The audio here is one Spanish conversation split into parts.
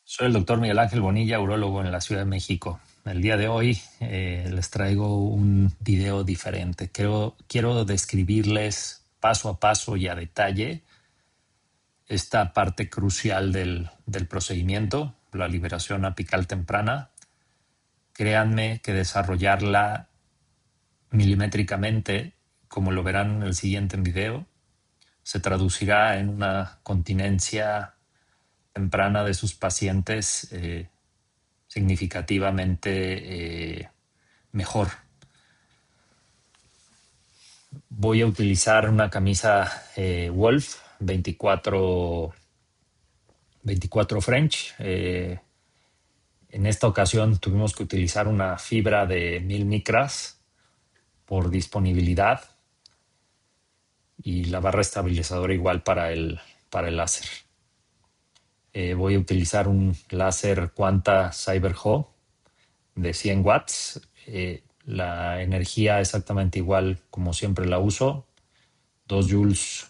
Soy el doctor Miguel Ángel Bonilla, urólogo en la Ciudad de México. El día de hoy les traigo un video diferente. Quiero describirles paso a paso y a detalle esta parte crucial del procedimiento, la liberación apical temprana. Créanme que desarrollarla milimétricamente, como lo verán en el siguiente video, se traducirá en una continencia temprana de sus pacientes significativamente mejor. Voy a utilizar una camisa Wolf 24 French. En esta ocasión tuvimos que utilizar una fibra de 1000 micras por disponibilidad y la barra estabilizadora igual para el láser. Voy a utilizar un láser Quanta CyberHo de 100 watts. La energía exactamente igual como siempre la uso, 2 joules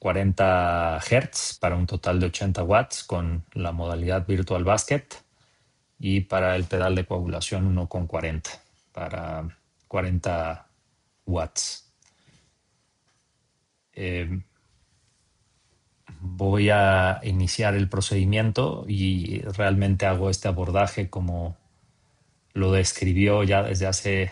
40 Hz para un total de 80 watts con la modalidad Virtual Basket, y para el pedal de coagulación 1,40 para 40 watts. Voy a iniciar el procedimiento y realmente hago este abordaje como lo describió ya desde hace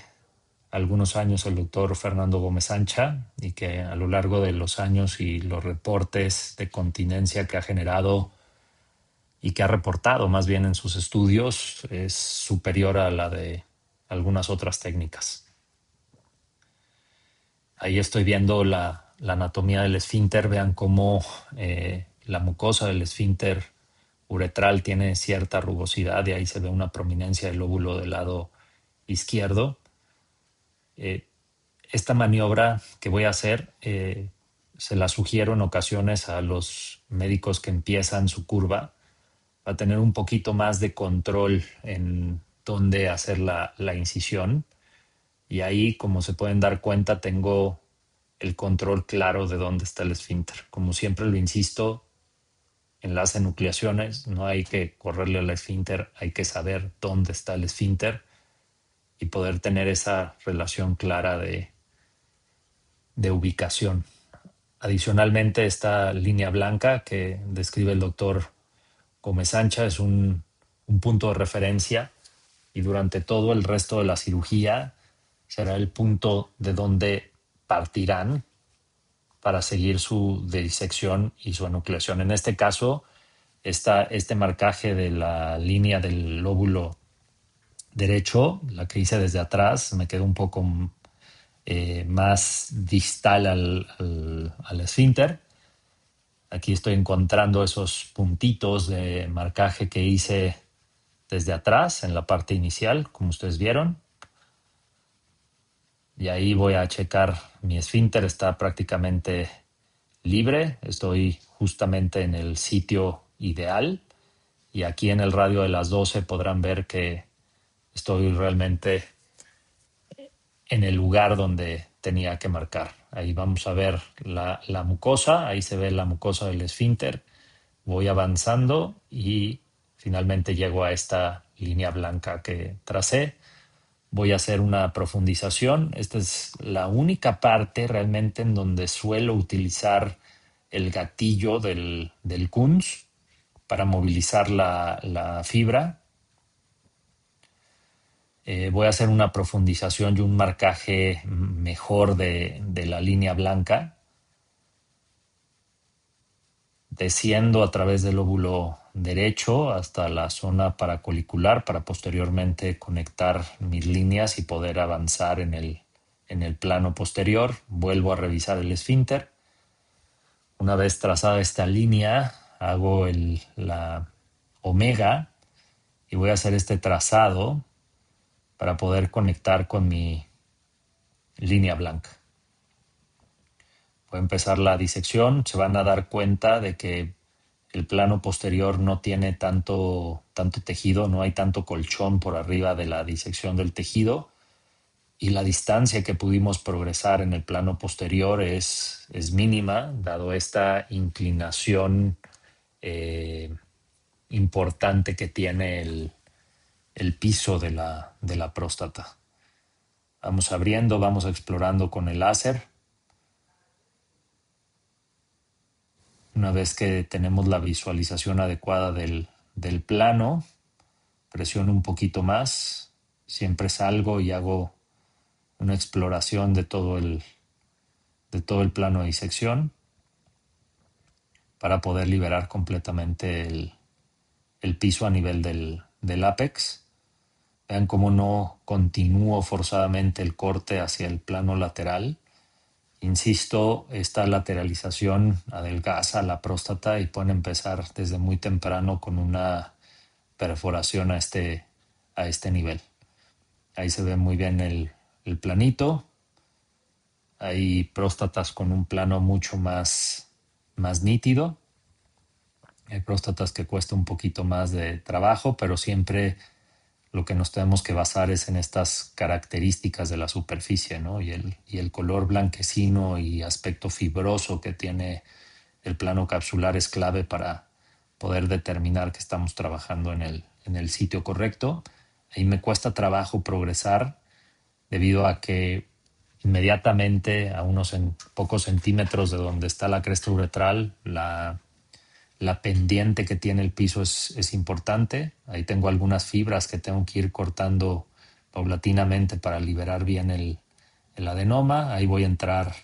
algunos años el doctor Fernando Gómez Sancha, y que a lo largo de los años y los reportes de continencia que ha generado y que ha reportado más bien en sus estudios es superior a la de algunas otras técnicas. Ahí estoy viendo la anatomía del esfínter. Vean cómo la mucosa del esfínter uretral tiene cierta rugosidad y ahí se ve una prominencia del lóbulo del lado izquierdo. Esta maniobra que voy a hacer se la sugiero en ocasiones a los médicos que empiezan su curva, a tener un poquito más de control en dónde hacer la incisión. Y ahí, como se pueden dar cuenta, tengo el control claro de dónde está el esfínter. Como siempre lo insisto, en las enucleaciones no hay que correrle al esfínter, hay que saber dónde está el esfínter y poder tener esa relación clara de ubicación. Adicionalmente, esta línea blanca que describe el doctor Gómez Sancha es un punto de referencia, y durante todo el resto de la cirugía será el punto de donde partirán para seguir su disección y su enucleación. En este caso, este marcaje de la línea del lóbulo derecho, la que hice desde atrás, me quedó un poco más distal al esfínter. Aquí estoy encontrando esos puntitos de marcaje que hice desde atrás en la parte inicial, como ustedes vieron. Y ahí voy a checar mi esfínter, está prácticamente libre, estoy justamente en el sitio ideal, y aquí en el radio de las 12 podrán ver que estoy realmente en el lugar donde tenía que marcar. Ahí vamos a ver la mucosa, ahí se ve la mucosa del esfínter. Voy avanzando y finalmente llego a esta línea blanca que tracé. Voy a hacer una profundización. Esta es la única parte realmente en donde suelo utilizar el gatillo del Kunz para movilizar la fibra. Voy a hacer una profundización y un marcaje mejor de la línea blanca, desciendo a través del lóbulo derecho hasta la zona paracolicular para posteriormente conectar mis líneas y poder avanzar en el plano posterior. Vuelvo a revisar el esfínter. Una vez trazada esta línea, hago la omega y voy a hacer este trazado para poder conectar con mi línea blanca. Voy a empezar la disección. Se van a dar cuenta de que el plano posterior no tiene tanto tejido, no hay tanto colchón por arriba de la disección del tejido, y la distancia que pudimos progresar en el plano posterior es mínima, dado esta inclinación importante que tiene el piso de la próstata. Vamos abriendo, vamos explorando con el láser. Una vez que tenemos la visualización adecuada del plano, presiono un poquito más, siempre salgo y hago una exploración de todo el plano de disección para poder liberar completamente el piso a nivel del ápex. Vean cómo no continúo forzadamente el corte hacia el plano lateral. Insisto, esta lateralización adelgaza la próstata y pueden empezar desde muy temprano con una perforación a este nivel. Ahí se ve muy bien el planito. Hay próstatas con un plano mucho más nítido. Hay próstatas que cuesta un poquito más de trabajo, pero siempre lo que nos tenemos que basar es en estas características de la superficie, ¿no? Y el color blanquecino y aspecto fibroso que tiene el plano capsular es clave para poder determinar que estamos trabajando en el sitio correcto. Ahí me cuesta trabajo progresar debido a que inmediatamente a unos pocos centímetros de donde está la cresta uretral, la pendiente que tiene el piso es importante. Ahí tengo algunas fibras que tengo que ir cortando paulatinamente para liberar bien el adenoma. Ahí voy a entrar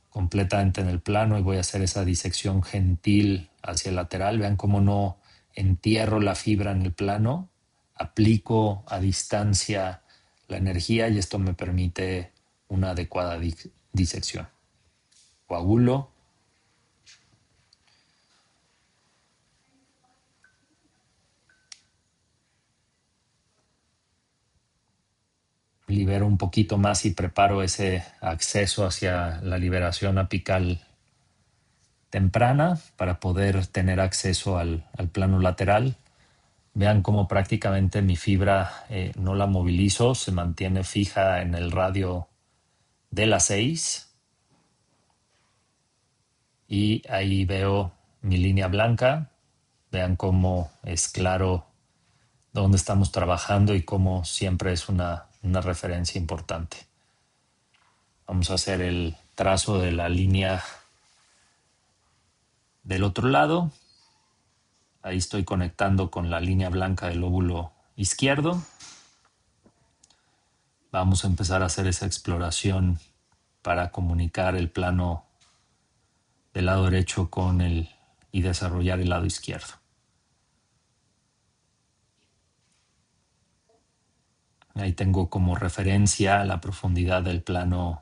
completamente en el plano y voy a hacer esa disección gentil hacia el lateral. Vean cómo no entierro la fibra en el plano, aplico a distancia la energía y esto me permite una adecuada disección. Coagulo. Libero un poquito más y preparo ese acceso hacia la liberación apical temprana para poder tener acceso al plano lateral. Vean cómo prácticamente mi fibra no la movilizo, se mantiene fija en el radio de las 6. Y ahí veo mi línea blanca. Vean cómo es claro dónde estamos trabajando y cómo siempre es una referencia importante. Vamos a hacer el trazo de la línea del otro lado. Ahí estoy conectando con la línea blanca del lóbulo izquierdo. Vamos a empezar a hacer esa exploración para comunicar el plano del lado derecho con y desarrollar el lado izquierdo. Ahí tengo como referencia la profundidad del plano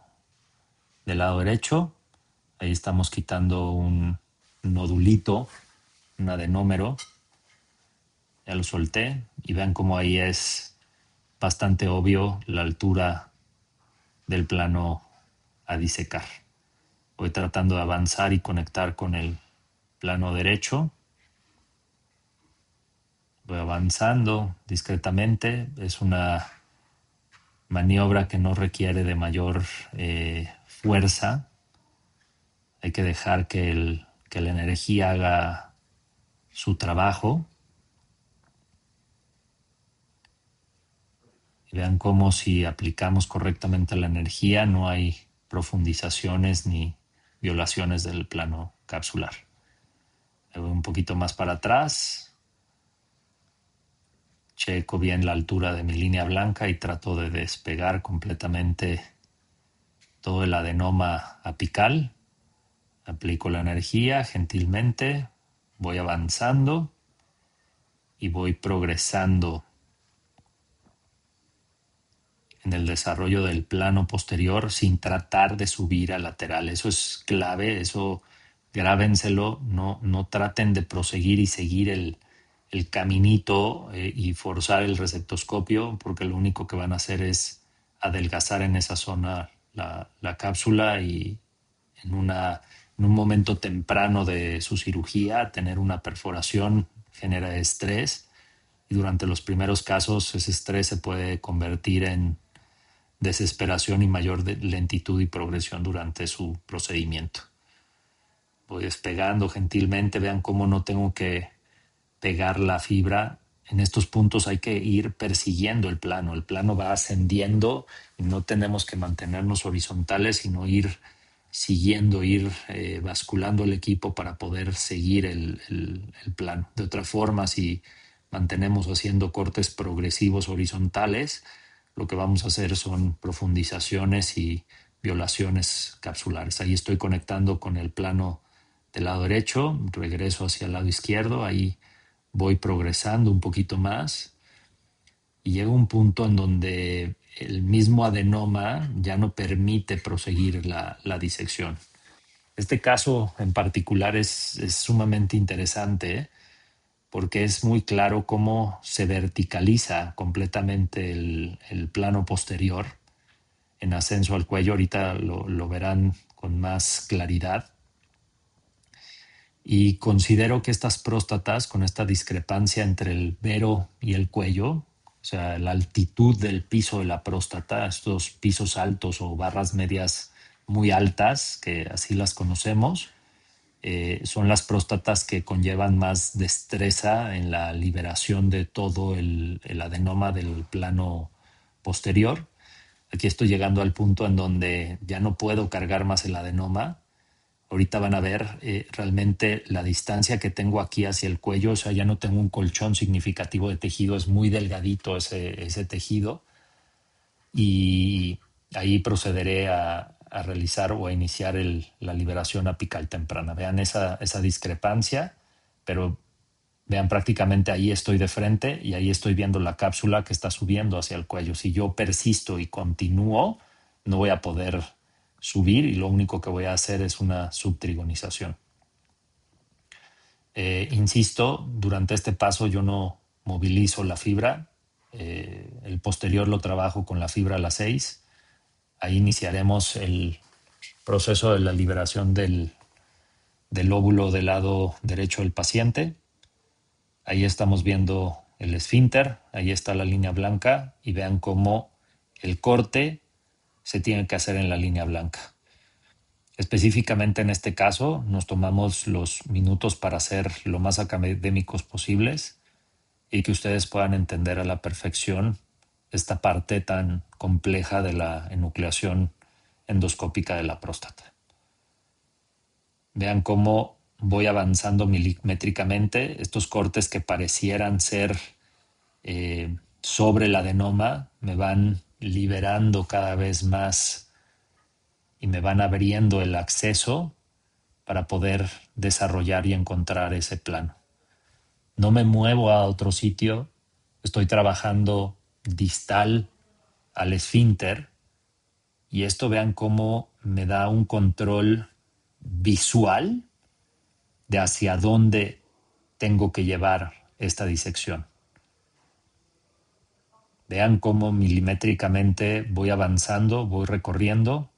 del lado derecho. Ahí estamos quitando un nodulito, un adenómero. Ya lo solté y vean cómo ahí es bastante obvio la altura del plano a disecar. Voy tratando de avanzar y conectar con el plano derecho. Voy avanzando discretamente. Es una maniobra que no requiere de mayor fuerza. Hay que dejar que la energía haga su trabajo. Y vean cómo si aplicamos correctamente la energía no hay profundizaciones ni violaciones del plano capsular. Me voy un poquito más para atrás. Checo bien la altura de mi línea blanca y trato de despegar completamente todo el adenoma apical. Aplico la energía gentilmente, voy avanzando y voy progresando en el desarrollo del plano posterior sin tratar de subir al lateral. Eso es clave, eso grábenselo, no traten de proseguir y seguir el caminito y forzar el receptoscopio, porque lo único que van a hacer es adelgazar en esa zona la cápsula y en un momento temprano de su cirugía tener una perforación genera estrés y durante los primeros casos ese estrés se puede convertir en desesperación y mayor lentitud y progresión durante su procedimiento. Voy despegando gentilmente, vean cómo no tengo que pegar la fibra. En estos puntos hay que ir persiguiendo el plano. El plano va ascendiendo y no tenemos que mantenernos horizontales, sino ir siguiendo, ir basculando el equipo para poder seguir el plano. De otra forma, si mantenemos haciendo cortes progresivos horizontales, lo que vamos a hacer son profundizaciones y violaciones capsulares. Ahí estoy conectando con el plano del lado derecho, regreso hacia el lado izquierdo, ahí voy progresando un poquito más y llega un punto en donde el mismo adenoma ya no permite proseguir la disección. Este caso en particular es sumamente interesante, ¿eh? Porque es muy claro cómo se verticaliza completamente el plano posterior en ascenso al cuello. Ahorita lo verán con más claridad. Y considero que estas próstatas, con esta discrepancia entre el vero y el cuello, o sea, la altitud del piso de la próstata, estos pisos altos o barras medias muy altas, que así las conocemos, son las próstatas que conllevan más destreza en la liberación de todo el adenoma del plano posterior. Aquí estoy llegando al punto en donde ya no puedo cargar más el adenoma. Ahorita van a ver realmente la distancia que tengo aquí hacia el cuello, o sea, ya no tengo un colchón significativo de tejido, es muy delgadito ese tejido y ahí procederé a realizar o a iniciar la liberación apical temprana. Vean esa discrepancia, pero vean prácticamente ahí estoy de frente y ahí estoy viendo la cápsula que está subiendo hacia el cuello. Si yo persisto y continúo, no voy a poder subir y lo único que voy a hacer es una subtrigonización. Insisto, durante este paso yo no movilizo la fibra. El posterior lo trabajo con la fibra a las 6. Ahí iniciaremos el proceso de la liberación del lóbulo del lado derecho del paciente. Ahí estamos viendo el esfínter, ahí está la línea blanca y vean cómo el corte se tiene que hacer en la línea blanca. Específicamente en este caso nos tomamos los minutos para ser lo más académicos posibles y que ustedes puedan entender a la perfección esta parte tan compleja de la enucleación endoscópica de la próstata. Vean cómo voy avanzando milimétricamente. Estos cortes que parecieran ser sobre el adenoma me van liberando cada vez más y me van abriendo el acceso para poder desarrollar y encontrar ese plano. No me muevo a otro sitio, estoy trabajando distal al esfínter y esto vean cómo me da un control visual de hacia dónde tengo que llevar esta disección. Vean cómo milimétricamente voy avanzando, voy recorriendo,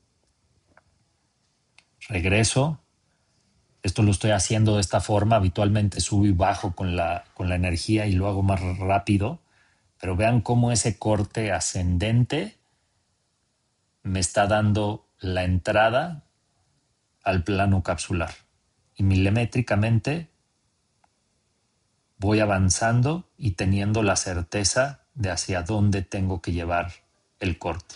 regreso. Esto lo estoy haciendo de esta forma, habitualmente subo y bajo con la energía y lo hago más rápido, pero vean cómo ese corte ascendente me está dando la entrada al plano capsular. Y milimétricamente voy avanzando y teniendo la certeza de hacia dónde tengo que llevar el corte.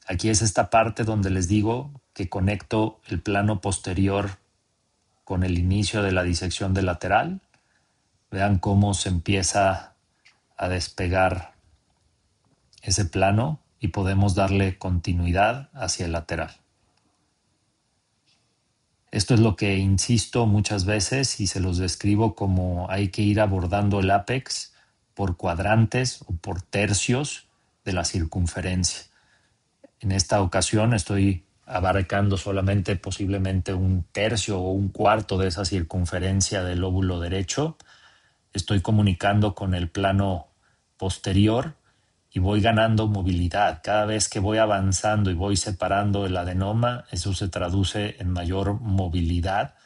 Aquí es esta parte donde les digo que conecto el plano posterior con el inicio de la disección del lateral. Vean cómo se empieza a despegar ese plano y podemos darle continuidad hacia el lateral. Esto es lo que insisto muchas veces y se los describo como hay que ir abordando el ápex por cuadrantes o por tercios de la circunferencia. En esta ocasión estoy abarcando solamente posiblemente un tercio o un cuarto de esa circunferencia del lóbulo derecho. Estoy comunicando con el plano posterior y voy ganando movilidad. Cada vez que voy avanzando y voy separando el adenoma, eso se traduce en mayor movilidad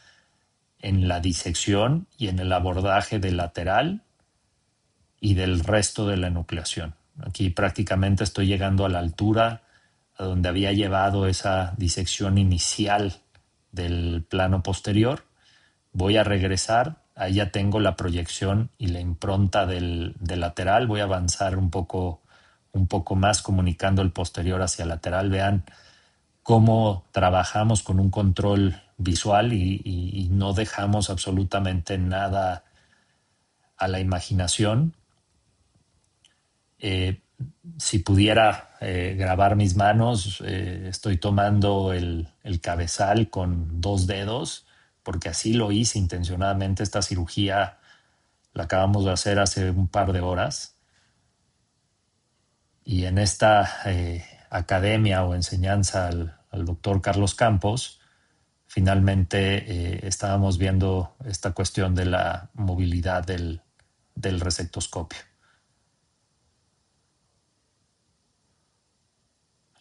en la disección y en el abordaje del lateral y del resto de la enucleación. Aquí prácticamente estoy llegando a la altura a donde había llevado esa disección inicial del plano posterior. Voy a regresar ahí ya tengo la proyección y la impronta del lateral. Voy a avanzar un poco más comunicando el posterior hacia lateral. Vean cómo trabajamos con un control visual y no dejamos absolutamente nada a la imaginación. Eh, si pudiera grabar mis manos, estoy tomando el cabezal con 2 dedos, porque así lo hice intencionadamente. Esta cirugía la acabamos de hacer hace un par de horas. Y en esta academia o enseñanza al doctor Carlos Campos, finalmente estábamos viendo esta cuestión de la movilidad del resectoscopio.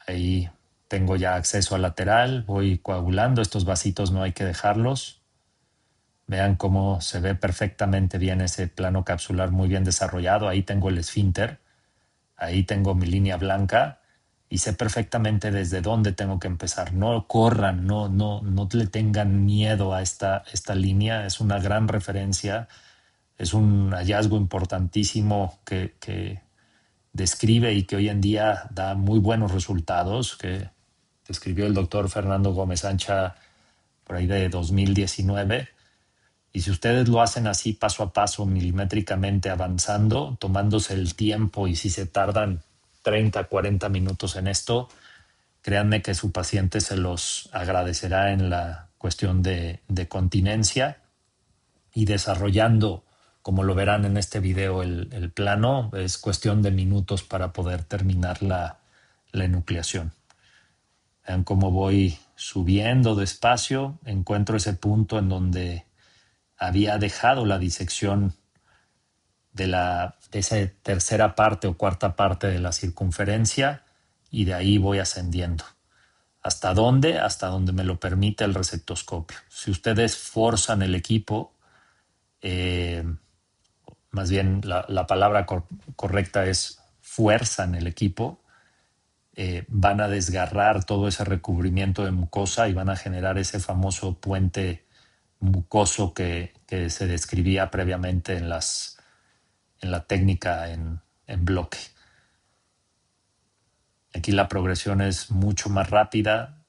Ahí tengo ya acceso al lateral, voy coagulando. Estos vasitos no hay que dejarlos. Vean cómo se ve perfectamente bien ese plano capsular muy bien desarrollado. Ahí tengo el esfínter, ahí tengo mi línea blanca y sé perfectamente desde dónde tengo que empezar. No corran, no le tengan miedo a esta línea. Es una gran referencia, es un hallazgo importantísimo que describe y que hoy en día da muy buenos resultados, que describió el doctor Fernando Gómez Ancha por ahí de 2019. Y si ustedes lo hacen así paso a paso, milimétricamente avanzando, tomándose el tiempo, y si se tardan 30, 40 minutos en esto, créanme que su paciente se los agradecerá en la cuestión de continencia y desarrollando, como lo verán en este video, el plano. Es cuestión de minutos para poder terminar la enucleación. Vean cómo voy subiendo despacio, encuentro ese punto en donde había dejado la disección de esa tercera parte o cuarta parte de la circunferencia, y de ahí voy ascendiendo. ¿Hasta dónde? Hasta donde me lo permite el resectoscopio. Si ustedes forzan el equipo, más bien la palabra correcta es fuerzan el equipo, van a desgarrar todo ese recubrimiento de mucosa y van a generar ese famoso puente mucoso que se describía previamente en la técnica en bloque. Aquí la progresión es mucho más rápida.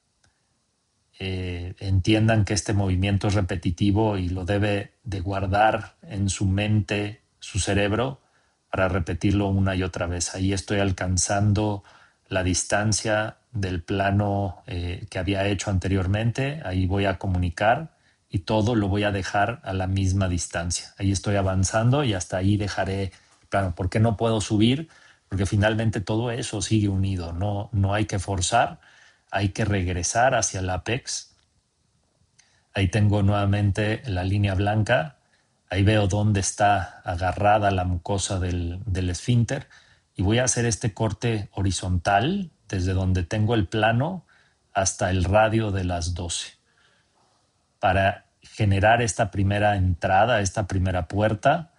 Entiendan que este movimiento es repetitivo y lo debe de guardar en su mente, su cerebro, para repetirlo una y otra vez. Ahí estoy alcanzando la distancia del plano que había hecho anteriormente. Ahí voy a comunicar y todo lo voy a dejar a la misma distancia. Ahí estoy avanzando y hasta ahí dejaré el plano. ¿Por qué no puedo subir? Porque finalmente todo eso sigue unido. No hay que forzar, hay que regresar hacia el apex. Ahí tengo nuevamente la línea blanca. Ahí veo dónde está agarrada la mucosa del esfínter y voy a hacer este corte horizontal desde donde tengo el plano hasta el radio de las 12 para generar esta primera entrada, esta primera puerta.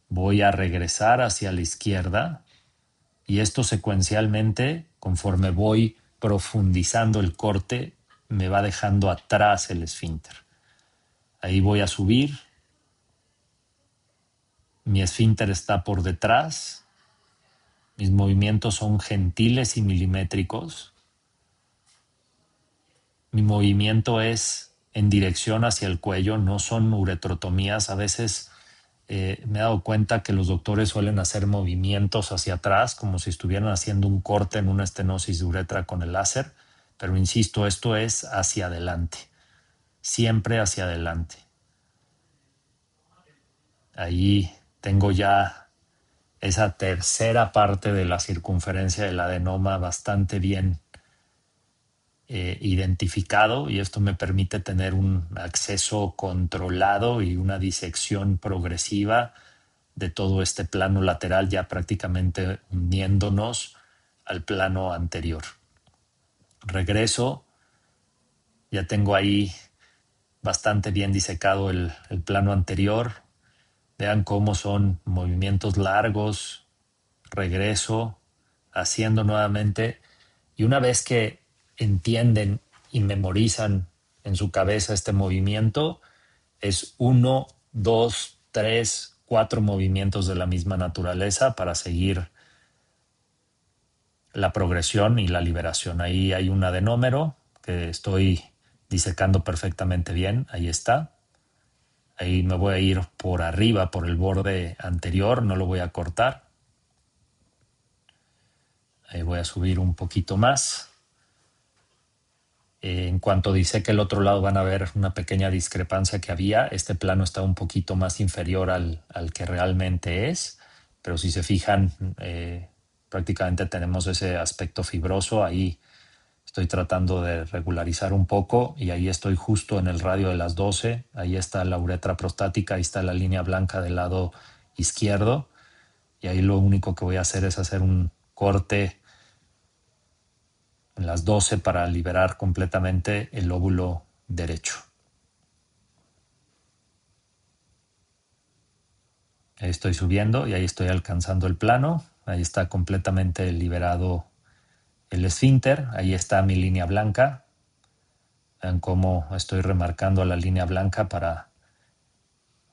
Voy a regresar hacia la izquierda y esto secuencialmente, conforme voy profundizando el corte, me va dejando atrás el esfínter. Ahí voy a subir. Mi esfínter está por detrás. Mis movimientos son gentiles y milimétricos. Mi movimiento es en dirección hacia el cuello, no son uretrotomías. A veces me he dado cuenta que los doctores suelen hacer movimientos hacia atrás, como si estuvieran haciendo un corte en una estenosis de uretra con el láser, pero insisto, esto es hacia adelante, siempre hacia adelante. Ahí tengo ya esa tercera parte de la circunferencia del adenoma bastante bien identificado, y esto me permite tener un acceso controlado y una disección progresiva de todo este plano lateral, ya prácticamente uniéndonos al plano anterior. Regreso, ya tengo ahí bastante bien disecado el plano anterior. Vean cómo son movimientos largos. Regreso, haciendo nuevamente, y una vez que entienden y memorizan en su cabeza este movimiento, es 1, 2, 3, 4 movimientos de la misma naturaleza para seguir la progresión y la liberación. Ahí hay un adenómero que estoy disecando perfectamente bien. Ahí está. Ahí me voy a ir por arriba, por el borde anterior, no lo voy a cortar. Ahí voy a subir un poquito más. En cuanto diseque el otro lado van a ver una pequeña discrepancia que había. Este plano está un poquito más inferior al que realmente es, pero si se fijan, prácticamente tenemos ese aspecto fibroso. Ahí estoy tratando de regularizar un poco y ahí estoy justo en el radio de las 12. Ahí está la uretra prostática, ahí está la línea blanca del lado izquierdo y ahí lo único que voy a hacer es hacer un corte en las 12 para liberar completamente el lóbulo derecho. Ahí estoy subiendo y ahí estoy alcanzando el plano. Ahí está completamente liberado el esfínter. Ahí está mi línea blanca. Vean cómo estoy remarcando la línea blanca para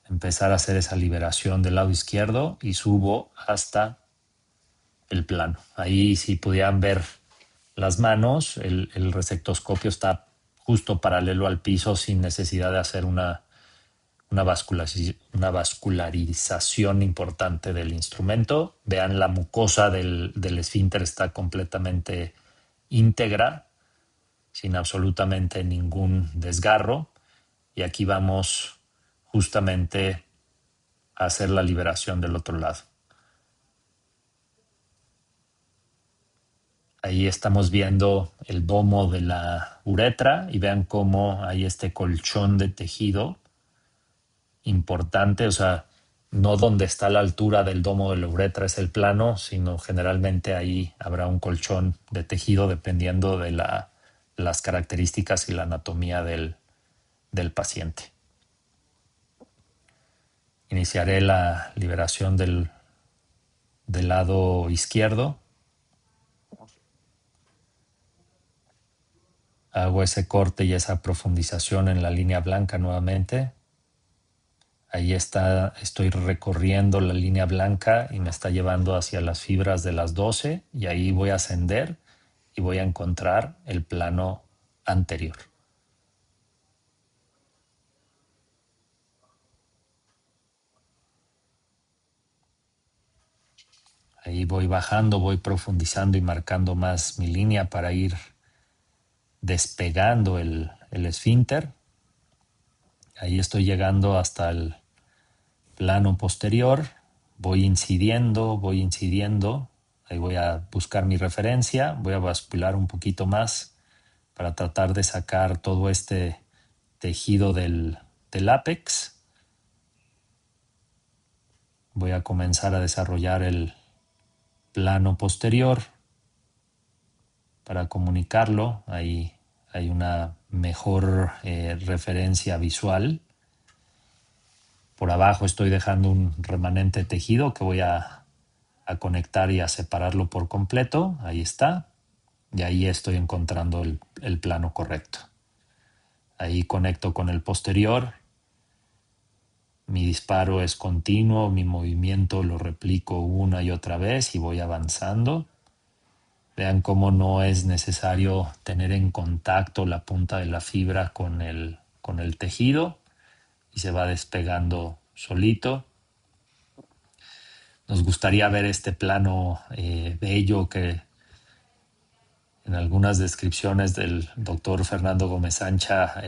empezar a hacer esa liberación del lado izquierdo y subo hasta el plano. Ahí si pudieran ver las manos, el resectoscopio está justo paralelo al piso sin necesidad de hacer una vascularización importante del instrumento. Vean, la mucosa del esfínter está completamente íntegra, sin absolutamente ningún desgarro. Y aquí vamos justamente a hacer la liberación del otro lado. Ahí estamos viendo el domo de la uretra y vean cómo hay este colchón de tejido importante, o sea, no donde está la altura del domo de la uretra es el plano, sino generalmente ahí habrá un colchón de tejido dependiendo de las características y la anatomía del paciente. Iniciaré la liberación del lado izquierdo. Hago ese corte y esa profundización en la línea blanca nuevamente. Ahí está, estoy recorriendo la línea blanca y me está llevando hacia las fibras de las 12 y ahí voy a ascender y voy a encontrar el plano anterior. Ahí voy bajando, voy profundizando y marcando más mi línea para ir despegando el esfínter. Ahí estoy llegando hasta el plano posterior, voy incidiendo, ahí voy a buscar mi referencia, voy a bascular un poquito más para tratar de sacar todo este tejido del ápex. Voy a comenzar a desarrollar el plano posterior para comunicarlo. Ahí hay una mejor referencia visual. Por abajo estoy dejando un remanente tejido que voy a conectar y a separarlo por completo. Ahí está. Y ahí estoy encontrando el plano correcto. Ahí conecto con el posterior. Mi disparo es continuo, mi movimiento lo replico una y otra vez y voy avanzando. Vean cómo no es necesario tener en contacto la punta de la fibra con el tejido y se va despegando solito. Nos gustaría ver este plano bello que en algunas descripciones del doctor Fernando Gómez Sancha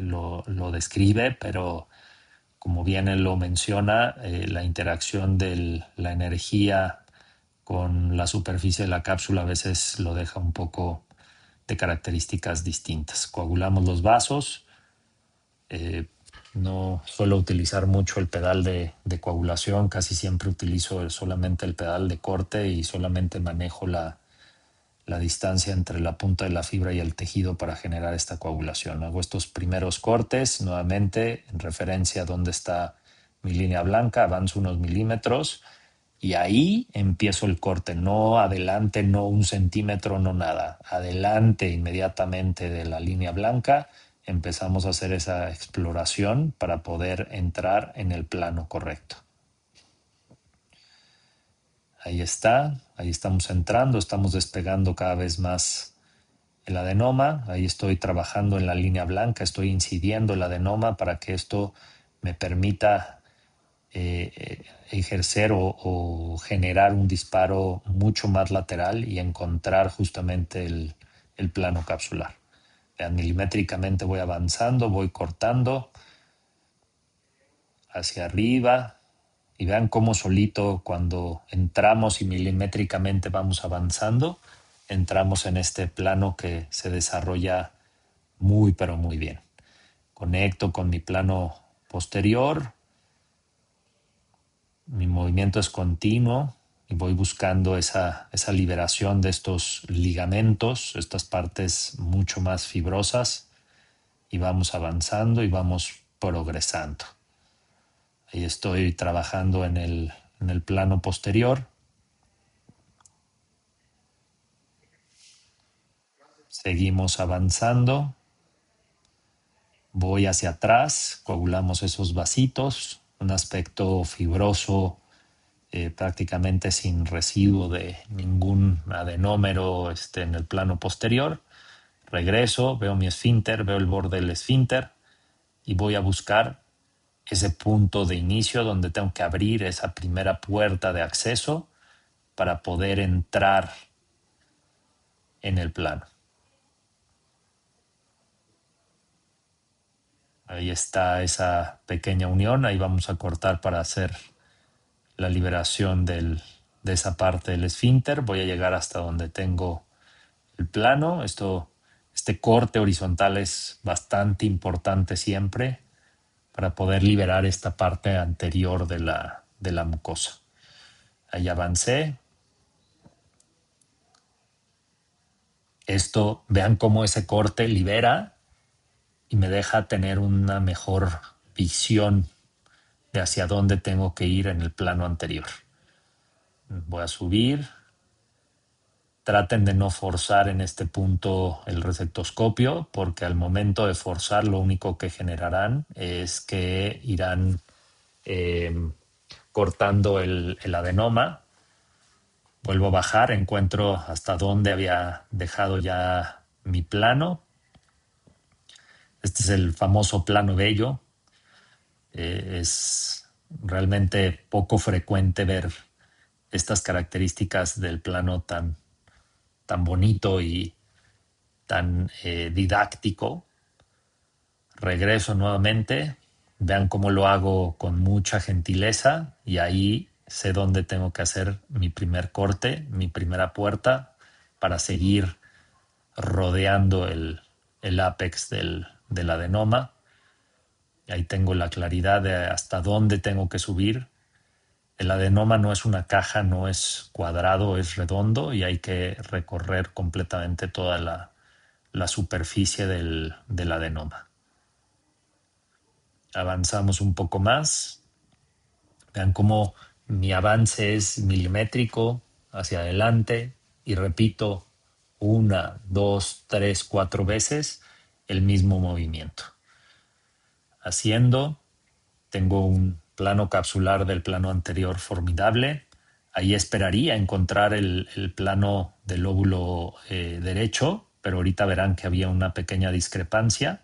lo describe, pero como bien él lo menciona, la interacción de la energía con la superficie de la cápsula a veces lo deja un poco de características distintas. Coagulamos los vasos. No suelo utilizar mucho el pedal de coagulación, casi siempre utilizo solamente el pedal de corte y solamente manejo la distancia entre la punta de la fibra y el tejido para generar esta coagulación. Hago estos primeros cortes nuevamente en referencia a dónde está mi línea blanca, avanzo unos milímetros y ahí empiezo el corte, no adelante, no un centímetro, no nada. Adelante inmediatamente de la línea blanca empezamos a hacer esa exploración para poder entrar en el plano correcto. Ahí está, ahí estamos entrando, estamos despegando cada vez más el adenoma. Ahí estoy trabajando en la línea blanca, estoy incidiendo el adenoma para que esto me permita ejercer o generar un disparo mucho más lateral y encontrar justamente el plano capsular. Vean, milimétricamente voy avanzando, voy cortando hacia arriba y vean cómo solito cuando entramos y milimétricamente vamos avanzando, entramos en este plano que se desarrolla muy pero muy bien. Conecto con mi plano posterior, mi movimiento es continuo y voy buscando esa liberación de estos ligamentos, estas partes mucho más fibrosas, y vamos avanzando y vamos progresando. Ahí estoy trabajando en el plano posterior. Seguimos avanzando. Voy hacia atrás, coagulamos esos vasitos, un aspecto fibroso, prácticamente sin residuo de ningún adenómero en el plano posterior. Regreso, veo mi esfínter, veo el borde del esfínter y voy a buscar ese punto de inicio donde tengo que abrir esa primera puerta de acceso para poder entrar en el plano. Ahí está esa pequeña unión, ahí vamos a cortar para hacer la liberación de esa parte del esfínter. Voy a llegar hasta donde tengo el plano. Este corte horizontal es bastante importante siempre para poder liberar esta parte anterior de la mucosa. Ahí avancé. Vean cómo ese corte libera y me deja tener una mejor visión de hacia dónde tengo que ir en el plano anterior. Voy a subir. Traten de no forzar en este punto el receptoscopio, porque al momento de forzar lo único que generarán es que irán cortando el adenoma. Vuelvo a bajar, encuentro hasta dónde había dejado ya mi plano. Este es el famoso plano bello. Es realmente poco frecuente ver estas características del plano tan bonito y tan didáctico. Regreso nuevamente, vean cómo lo hago con mucha gentileza y ahí sé dónde tengo que hacer mi primer corte, mi primera puerta para seguir rodeando el ápex del adenoma. Ahí tengo la claridad de hasta dónde tengo que subir. El adenoma no es una caja, no es cuadrado, es redondo y hay que recorrer completamente toda la superficie del adenoma. Avanzamos un poco más. Vean cómo mi avance es milimétrico hacia adelante y repito 1, 2, 3, 4 veces el mismo movimiento. Haciendo, tengo un plano capsular del plano anterior formidable. Ahí esperaría encontrar el plano del lóbulo derecho, pero ahorita verán que había una pequeña discrepancia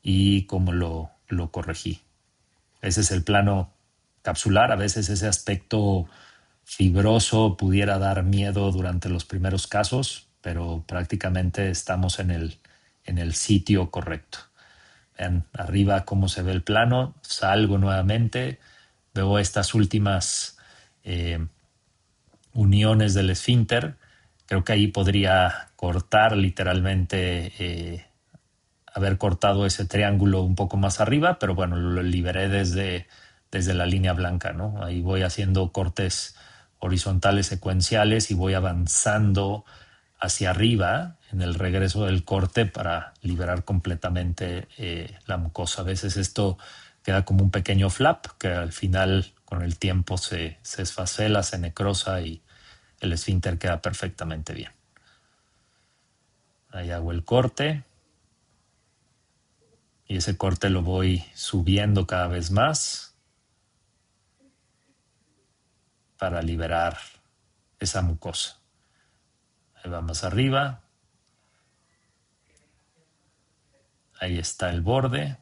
y cómo lo corregí. Ese es el plano capsular. A veces ese aspecto fibroso pudiera dar miedo durante los primeros casos, pero prácticamente estamos en el sitio correcto. Vean arriba cómo se ve el plano. Salgo nuevamente, veo estas últimas uniones del esfínter. Creo que ahí podría cortar literalmente, haber cortado ese triángulo un poco más arriba, pero bueno, lo liberé desde la línea blanca, ¿no? Ahí voy haciendo cortes horizontales secuenciales y voy avanzando hacia arriba en el regreso del corte para liberar completamente la mucosa. A veces esto queda como un pequeño flap que al final con el tiempo se esfacela, se necrosa y el esfínter queda perfectamente bien. Ahí hago el corte. Y ese corte lo voy subiendo cada vez más para liberar esa mucosa. Ahí va más arriba. Ahí está el borde.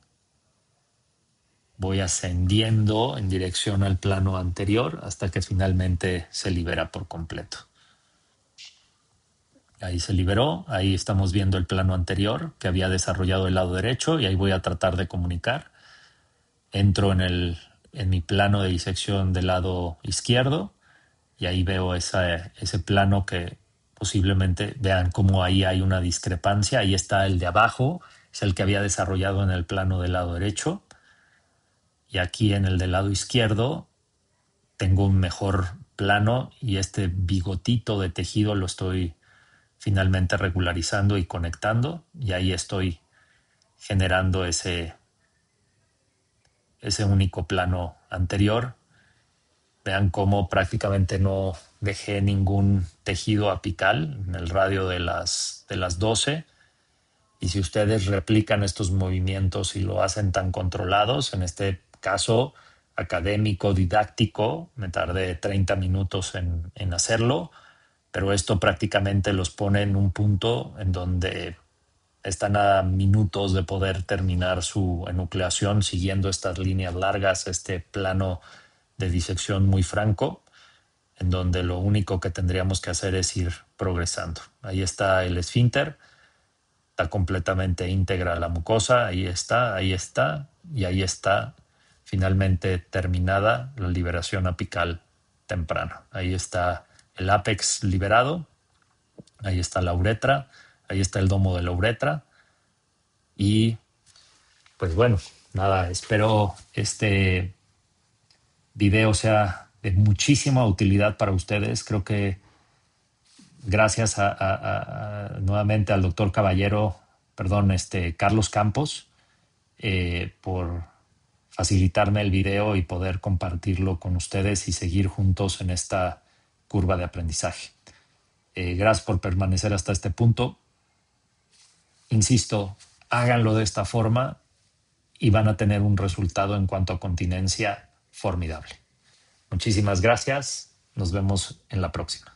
Voy ascendiendo en dirección al plano anterior hasta que finalmente se libera por completo. Ahí se liberó, ahí estamos viendo el plano anterior que había desarrollado el lado derecho y ahí voy a tratar de comunicar. Entro en mi plano de disección del lado izquierdo y ahí veo ese plano que posiblemente vean cómo ahí hay una discrepancia. Ahí está el de abajo, es el que había desarrollado en el plano del lado derecho. Y aquí en el del lado izquierdo tengo un mejor plano y este bigotito de tejido lo estoy finalmente regularizando y conectando. Y ahí estoy generando ese único plano anterior. Vean cómo prácticamente no dejé ningún tejido apical en el radio de las 12. Y si ustedes replican estos movimientos y lo hacen tan controlados, en este caso académico, didáctico, me tardé 30 minutos en hacerlo, pero esto prácticamente los pone en un punto en donde están a minutos de poder terminar su enucleación siguiendo estas líneas largas, este plano de disección muy franco, en donde lo único que tendríamos que hacer es ir progresando. Ahí está el esfínter, está completamente íntegra la mucosa, ahí está, y ahí está finalmente terminada la liberación apical temprana. Ahí está el ápex liberado, ahí está la uretra, ahí está el domo de la uretra. Y pues bueno, nada, espero este video sea de muchísima utilidad para ustedes. Creo que gracias nuevamente al doctor Caballero, perdón, Carlos Campos, por facilitarme el video y poder compartirlo con ustedes y seguir juntos en esta curva de aprendizaje. Gracias por permanecer hasta este punto. Insisto, háganlo de esta forma y van a tener un resultado en cuanto a continencia formidable. Muchísimas gracias. Nos vemos en la próxima.